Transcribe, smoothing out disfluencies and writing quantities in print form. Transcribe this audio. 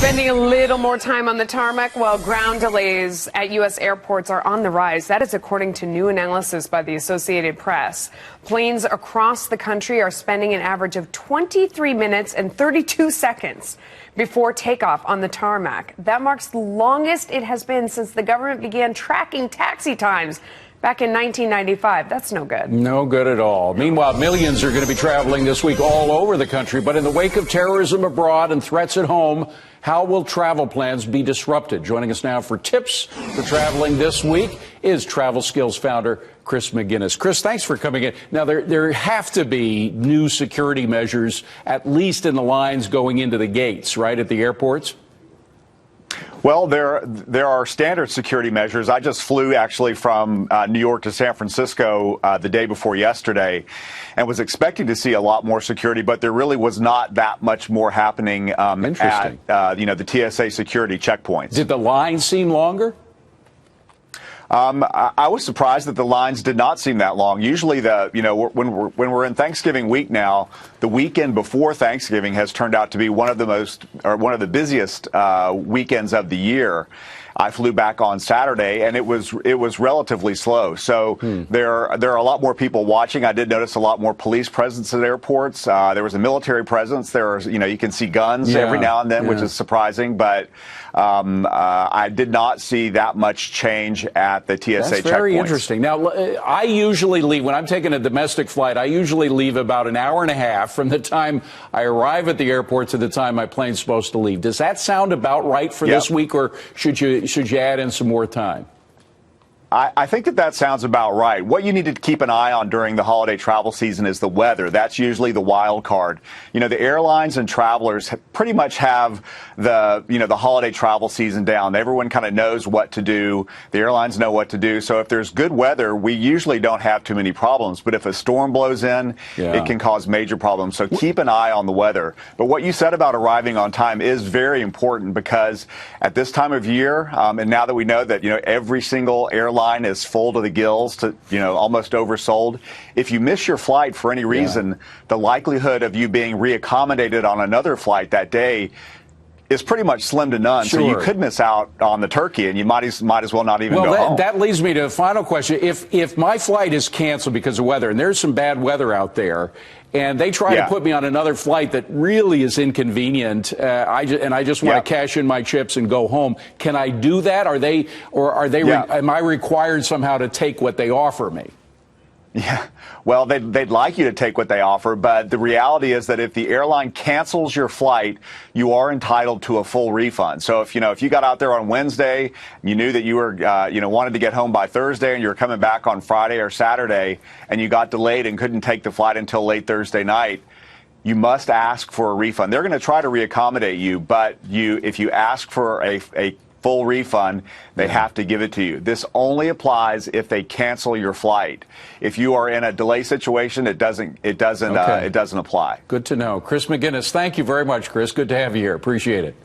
Spending a little more time on the tarmac while ground delays at U.S. airports are on the rise. That is according to new analysis by the Associated Press. Planes across the country are spending an average of 23 minutes and 32 seconds before takeoff on the tarmac. That marks the longest it has been since the government began tracking taxi times back in 1995. That's no good. No good at all. Meanwhile, millions are going to be traveling this week all over the country. But in the wake of terrorism abroad and threats at home, how will travel plans be disrupted? Joining us now for tips for traveling this week is TravelSkills founder Chris McGinnis. Chris, thanks for coming in. Now, there have to be new security measures, at least in the lines going into the gates, right, at the airports? Well, there are standard security measures. I just flew actually from New York to San Francisco the day before yesterday and was expecting to see a lot more security, but there really was not that much more happening at the TSA security checkpoints. Did the line seem longer? I was surprised that the lines did not seem that long. Usually, when we're in Thanksgiving week now, the weekend before Thanksgiving has turned out to be one of the busiest weekends of the year. I flew back on Saturday, and it was relatively slow. So there are a lot more people watching. I did notice a lot more police presence at airports. There was a military presence. You can see guns every now and then, which is surprising. But I did not see that much change at the TSA checkpoints. That's very interesting. Now, I usually leave, when I'm taking a domestic flight, I usually leave about an hour and a half from the time I arrive at the airport to the time my plane's supposed to leave. Does that sound about right for this week, or should you add in some more time? I think that sounds about right. What you need to keep an eye on during the holiday travel season is the weather. That's usually the wild card. The airlines and travelers pretty much have the holiday travel season down. Everyone kind of knows what to do. The airlines know what to do. So if there's good weather, we usually don't have too many problems. But if a storm blows in, it can cause major problems. So keep an eye on the weather. But what you said about arriving on time is very important, because at this time of year, and now that we know that every single airline is full to the gills, to almost oversold. If you miss your flight for any reason, the likelihood of you being reaccommodated on another flight that day is pretty much slim to none. Sure. So you could miss out on the turkey, and you might as well not even go home. That leads me to a final question. If my flight is canceled because of weather, and there's some bad weather out there, and they try to put me on another flight that really is inconvenient, I just want to cash in my chips and go home, can I do that? Am I required somehow to take what they offer me? Yeah, well, they'd like you to take what they offer, but the reality is that if the airline cancels your flight, you are entitled to a full refund. So if you got out there on Wednesday, you knew that you were wanted to get home by Thursday, and you were coming back on Friday or Saturday, and you got delayed and couldn't take the flight until late Thursday night, you must ask for a refund. They're going to try to reaccommodate you, but if you ask for a full refund, they have to give it to you. This only applies if they cancel your flight. If you are in a delay situation, it doesn't apply. Good to know. Chris McGinnis, thank you very much, Chris. Good to have you here. Appreciate it.